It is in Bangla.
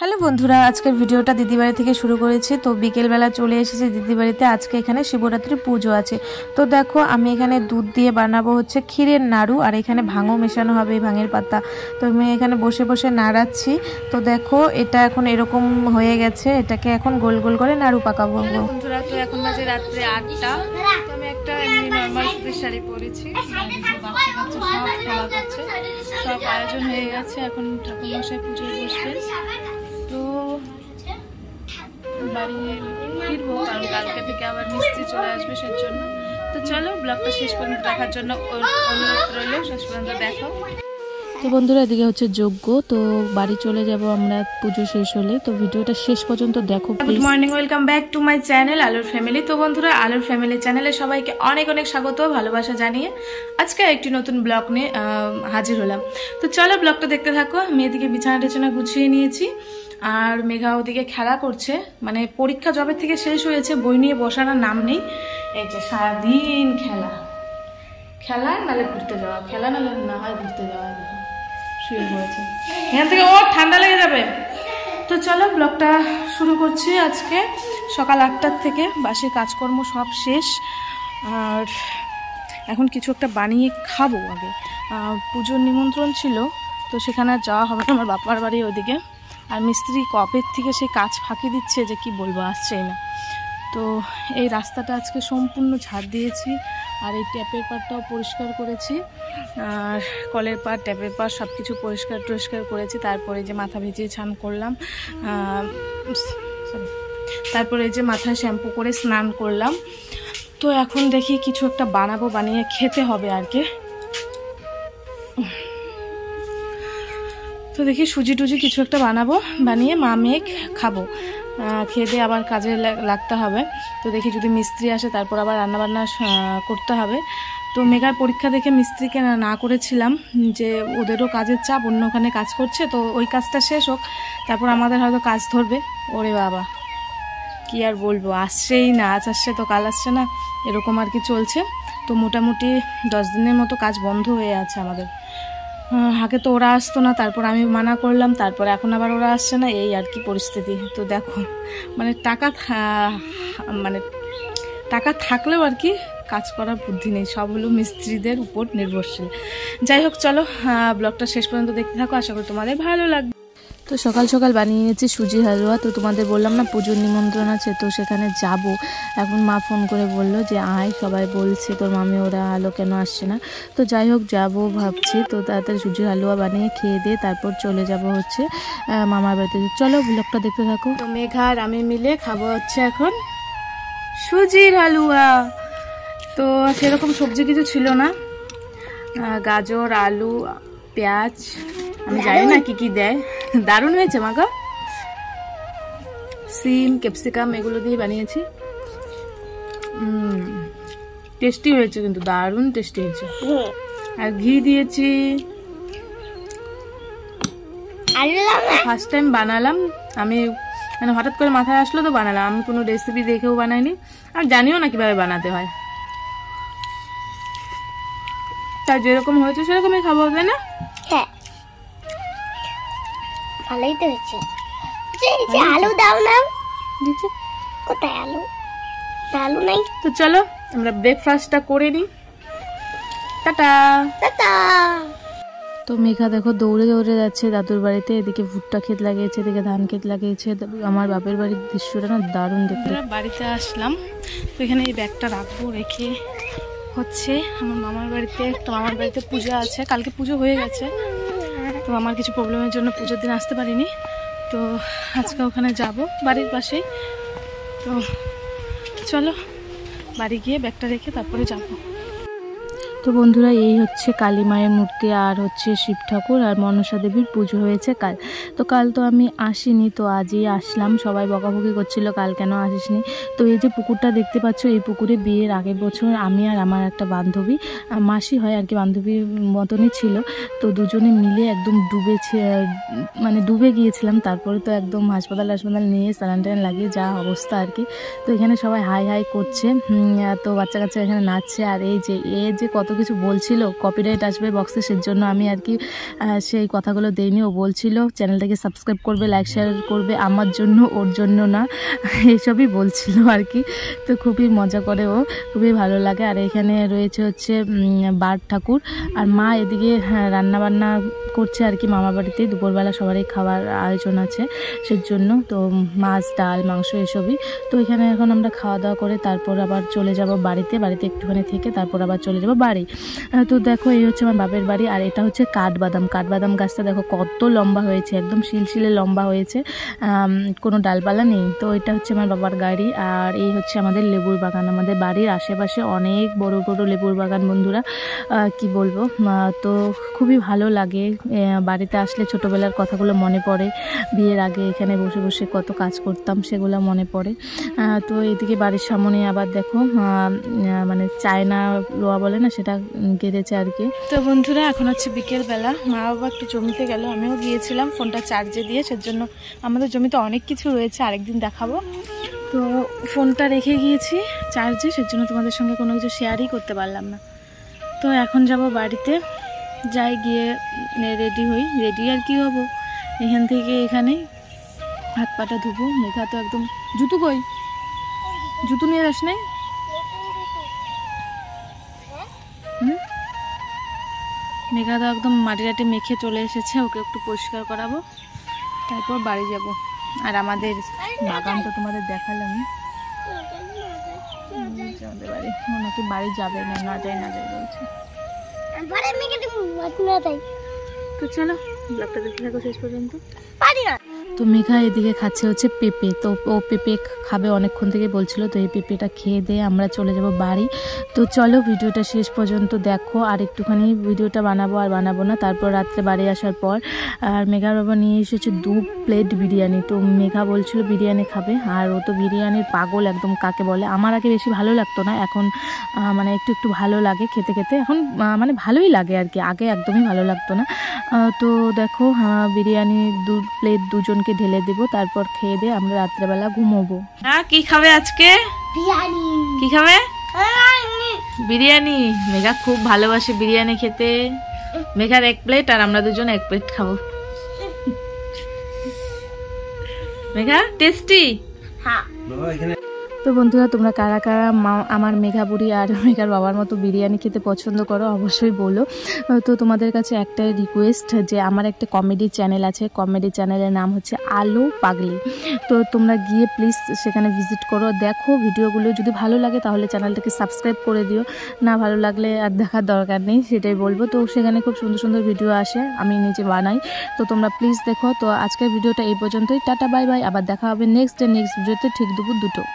হ্যালো বন্ধুরা, আজকের ভিডিওটা দিদি বাড়ি থেকে শুরু করেছি। তো বিকেলবেলা চলে এসেছি দিদি বাড়িতে। আজকে এখানে শিবরাত্রি পুজো আছে। তো দেখো আমি এখানে দুধ দিয়ে বানাবো হচ্ছে ক্ষীরের নাড়ু, আর এখানে ভাঙও মেশানো হবে, এই ভাঙের পাতা। তো আমি এখানে বসে বসে নাড়াচ্ছি। তো দেখো এটা এখন এরকম হয়ে গেছে, এটাকে এখন গোল গোল করে নাড়ু পাকাবো। বন্ধুরা, তো এখন বাজে রাত্রে 8টা। তো আমি একটা এমনি নর্মাল সুতির শাড়ি পরেছি, সব আয়োজন হয়ে গেছে। এখন ঠাকুর মশাই পুজোয় বসবেন। তো বাড়ি ফিরবো, কারণ কালকে থেকে আবার মিস্ত্রি চলে আসবে সেজন্য। তো চলো, ব্লগটা শেষ পর্যন্ত দেখার জন্য অনুরোধ রইল, শেষ পর্যন্ত দেখো। তো বন্ধুরা, এদিকে হচ্ছে যজ্ঞ, তো বাড়ি চলে যাব আমরা পুজো শেষ হলে। তো ভিডিওটা শেষ পর্যন্ত দেখো। Good morning, welcome back to my channel আলোর ফ্যামিলি। তো বন্ধুরা, আলোর ফ্যামিলি চ্যানেলে সবাইকে অনেক অনেক স্বাগত, ভালোবাসা জানিয়ে আজকে একটি নতুন ব্লগ নিয়ে হাজির হলাম। তো চলো ব্লগটা দেখতে থাকো। আমি এদিকে বিছানা টিছানা গুছিয়ে নিয়েছি, আর মেঘা ওদিকে খেলা করছে। মানে পরীক্ষা জবে থেকে শেষ হয়েছে, বই নিয়ে বসার নাম নেই। এই যে সারাদিন খেলা খেলা, নালে ঘুরতে যাওয়া, খেলা নালে না হয় ঘুরতে যাওয়া। শুয়ে পড়েছে, এখান থেকে ও ঠান্ডা লেগে যাবে। তো চলো ব্লগটা শুরু করছি। আজকে সকাল 8টার থেকে বাসি কাজকর্ম সব শেষ, আর এখন কিছু একটা বানিয়ে খাবো। আগে পুজোর নিমন্ত্রণ ছিল, তো সেখানে আর যাওয়া হবে না, আমার বাবার বাড়ি ওদিকে। আর মিস্ত্রি কপের থেকে সেই কাজ ফাঁকি দিচ্ছে যে কি বলবো, আসছেই না। তো এই রাস্তাটা আজকে সম্পূর্ণ ঝাড় দিয়েছি, আর এই ট্যাপের পাড়টাও পরিষ্কার করেছি, আর কলের পাড়, ট্যাপের পাড় সব কিছু পরিষ্কার করেছি। তারপরে যে মাথা ভিজিয়ে স্নান করলাম, তারপরে যে মাথায় শ্যাম্পু করে স্নান করলাম। তো এখন দেখি কিছু একটা বানাবো, বানিয়ে খেতে হবে আর কি। তো দেখি সুজি টুজি কিছু একটা বানাবো, বানিয়ে মা মেয়ে খাবো। খেয়ে দিয়ে আবার কাজে লাগতে হবে। তো দেখি যদি মিস্ত্রি আসে তারপর আবার রান্নাবান্না করতে হবে। তো মেঘার পরীক্ষা দেখে মিস্ত্রিকে না করেছিলাম, যে ওদেরও কাজের চাপ, অন্য ওখানে কাজ করছে, তো ওই কাজটা শেষ হোক, তারপর আমাদের হয়তো কাজ ধরবে। ওরে বাবা, কি আর বলবো, আসছেই না, আজ আসছে তো কাল আসছে না, এরকম আর কি চলছে। তো মোটামুটি 10 দিনের মতো কাজ বন্ধ হয়ে আছে আমাদের। আগে তো ওরা আসতো না, তারপর আমি মানা করলাম, তারপর এখন আবার ওরা আসছে না, এই আর কি পরিস্থিতি। তো দেখো, মানে টাকা থাকলেও আর কি কাজ করার বুদ্ধি নেই, সব হলো মিস্ত্রিদের উপর নির্ভরশীল। যাই হোক, চলো ব্লগটা শেষ পর্যন্ত দেখতে থাকো, আশা করি তোমাদের ভালো লাগবে। তো সকাল সকাল বানিয়ে নিয়েছি সুজি হালুয়া। তো তোমাদের বললাম না পুজোর নিমন্ত্রণ আছে, তো সেখানে যাব। এখন মা ফোন করে বললো যে আয়, সবাই বলছে তোর মামি ওরা আলো কেন আসছে না। তো যাই হোক, যাবো ভাবছি। তো তাড়াতাড়ি সুজি হালুয়া বানিয়ে খেয়ে দিয়ে তারপর চলে যাব হচ্ছে মামার বাড়িতে। চলো ব্লগটা দেখতে থাকো। তো মেঘা আর আমি মিলে খাবো হচ্ছে এখন সুজির হালুয়া। তো সেরকম সবজি কিছু ছিল না, গাজর, আলু, পেঁয়াজ, আমি জানি না কি কি দেয়। দারুণ হয়েছে মা গো, সিম, ক্যাপসিকাম এগুলো দিয়ে বানিয়েছি। টেস্টি হয়েছে, কিন্তু দারুণ টেস্টি হয়েছে। আর ঘি দিয়েছি, ফার্স্ট টাইম বানালাম আমি, মানে হঠাৎ করে মাথায় আসলো তো বানালাম। আমি কোনো রেসিপি দেখেও বানাইনি, আর জানিও না কিভাবে বানাতে হয়। তাই যেরকম হয়েছে সেরকমই খাবো, তাই না? হ্যাঁ, ভালোই তো হয়েছে। আলু দাও না, দিচ্ছি। কোথায় আলু? আলু নাই। তো চলো আমরা ব্রেকফাস্টটা করে নিই। Tata tata. তো মেঘা দেখো দৌড়ে দৌড়ে যাচ্ছে দাদুর বাড়িতে। এদিকে ভুট্টা ক্ষেত লাগিয়েছে, এদিকে ধান ক্ষেত লাগিয়েছে। আমার বাপের বাড়ির দৃশ্যটা না দারুণ দেখতে। বাড়িতে আসলাম, তো এখানে এই ব্যাগটা রাখবো, রেখে হচ্ছে আমার মামার বাড়িতে। তো মামার বাড়িতে পূজা আছে, কালকে পুজো হয়ে গেছে। তো আমার কিছু প্রবলেমের জন্য পুজোর দিন আসতে পারিনি, তো আজকে ওখানে যাব, বাড়ির পাশেই। তো চলো বাড়ি গিয়ে ব্যাগটা রেখে তারপরে যাব। তো বন্ধুরা, এই হচ্ছে কালী মায়ের মূর্তি, আর হচ্ছে শিব ঠাকুর আর মনসা দেবীর পুজো হয়েছে কাল। তো কাল তো আমি আসিনি, তো আজই আসলাম। সবাই বকাবকি করছিল কাল কেন আসিসনি। তো এই যে পুকুরটা দেখতে পাচ্ছ, এই পুকুরে বিয়ের আগের বছর আমি আর আমার একটা বান্ধবী, মাসি হয় আর কি, বান্ধবীর মতনই ছিল। তো দুজনে মিলে একদম ডুবে গিয়েছিলাম। তারপরে তো একদম হাসপাতাল নিয়ে স্যালাইন লাগিয়ে যা অবস্থা আর কি। তো এখানে সবাই হাই হাই করছে, তো বাচ্চা কাচ্চা এখানে নাচছে। আর এই যে কত কিছু বলছিল কপিরাইট আসবে বক্সে, সেজন্য আমি আর কি সেই কথাগুলো দেইনি। ও বলছিল চ্যানেলটাকে সাবস্ক্রাইব করবে, লাইক শেয়ার করবে, আমার জন্য, ওর জন্য না, এইসবই বলছিল আর কি। তো খুবই মজা করে ও, খুবই ভালো লাগে। আর এখানে রয়েছে হচ্ছে বার ঠাকুর, আর মা এদিকে রান্না বান্না করছে আর কি মামা বাড়িতে। দুপুরবেলা সবারই খাবার আয়োজন আছে সেজন্য, তো মাছ ডাল মাংস এসবই। তো এখানে এখন আমরা খাওয়া দাওয়া করে তারপর আবার চলে যাব বাড়িতে একটুখানি থেকে তারপর আবার চলে যাব বাড়ি। তো দেখো এই হচ্ছে আমার বাপের বাড়ি, আর এটা হচ্ছে কাঠবাদাম গাছটা দেখো কত লম্বা হয়েছে, একদম শিলশিলে লম্বা হয়েছে, কোনো ডালপালা নেই। তো এটা হচ্ছে আমার বাবার গাড়ি। আর এই হচ্ছে আমাদের লেবুর বাগান, আমাদের বাড়ির আশেপাশে অনেক বড় বড় লেবুর বাগান বন্ধুরা, কি বলবো। তো খুবই ভালো লাগে বাড়িতে আসলে, ছোটোবেলার কথাগুলো মনে পড়ে, বিয়ের আগে এখানে বসে বসে কত কাজ করতাম সেগুলো মনে পড়ে। তো এদিকে বাড়ির সামনে আবার দেখো মানে চায়না লোয়া বলে না, সেটা গেড়েছে আর কি। তো বন্ধুরা এখন হচ্ছে বিকেলবেলা, মা বাবা একটু জমিতে গেল, আমিও গিয়েছিলাম ফোনটা চার্জে দিয়ে, সেজন্য আমাদের জমিতে অনেক কিছু রয়েছে, আরেকদিন দেখাবো। তো ফোনটা রেখে গিয়েছি চার্জে, সেজন্য তোমাদের সঙ্গে কোনো কিছু শেয়ারই করতে পারলাম না। তো এখন যাব বাড়িতে, যাই গিয়ে রেডি হই, রেডি আর কি হবো, এখান থেকে এখানে হাত পাটা ধুবো। মেঘা তো একদম, জুতো কই, জুতো নিয়ে যাস নাই? মেঘা তো একদম মাটি টাটি মেখে চলে এসেছে, ওকে একটু পরিষ্কার করাবো তারপর বাড়ি যাব। আর আমাদের বাগান তো তোমাদের দেখালাম, আমাদের বাড়ি নাকি বাড়ি যাবে না যাই বলছে। তো চলো ব্লগটা দেখতে থাকো শেষ পর্যন্ত। তো মেঘা এদিকে খাচ্ছে হচ্ছে পেঁপে, তো ও পেঁপে খাবে অনেকক্ষণ থেকে বলছিল, তো এই পেঁপেটা খেয়ে দিয়ে আমরা চলে যাব বাড়ি। তো চলো ভিডিওটা শেষ পর্যন্ত দেখো, আর একটুখানি ভিডিওটা বানাবো আর বানাবো না। তারপর রাত্রে বাড়ি আসার পর আর মেঘার বাবা নিয়ে এসেছে 2 প্লেট বিরিয়ানি। তো মেঘা বলছিল বিরিয়ানি খাবে, আর ও তো বিরিয়ানির পাগল একদম, কাকে বলে। আমার আগে বেশি ভালো লাগতো না, এখন মানে একটু ভালো লাগে খেতে এখন মানে ভালোই লাগে আর কি, আগে একদমই ভালো লাগতো না। তো দেখো বিরিয়ানি 2 প্লেট দুজনকে ঢেলে দেবো, তারপর খেয়ে দিয়ে আমরা রাত্রেবেলা ঘুমোবো। হ্যাঁ কি খাবে আজকে? বিরিয়ানি। কি খাবে? বিরিয়ানি। মেঘা খুব ভালোবাসে বিরিয়ানি খেতে, মেঘার 1 প্লেট আর আমরা দুজন 1 প্লেট খাবো। মেঘা টেস্টি? হ্যাঁ। তো বন্ধুরা তোমরা কারা কারা আমার মেঘা বুড়ি আর মেঘার বাবার মতো বিরিয়ানি খেতে পছন্দ করো অবশ্যই বলো। তো তোমাদের কাছে একটাই রিকোয়েস্ট, যে আমার একটা কমেডি চ্যানেল আছে, কমেডি চ্যানেলের নাম হচ্ছে আলু পাগলি। তো তোমরা গিয়ে প্লিজ সেখানে ভিজিট করো, দেখো ভিডিওগুলো, যদি ভালো লাগে তাহলে চ্যানেলটাকে সাবস্ক্রাইব করে দিও, না ভালো লাগলে আর দেখার দরকার নেই, সেটাই বলবো। তো সেখানে খুব সুন্দর সুন্দর ভিডিও আসে, আমি নিজে বানাই, তো তোমরা প্লিজ দেখো। তো আজকের ভিডিওটা এই পর্যন্তই, টাটা বাই বাই, আবার দেখা হবে নেক্সট ভিডিওতে ঠিক দুপুর 2টো।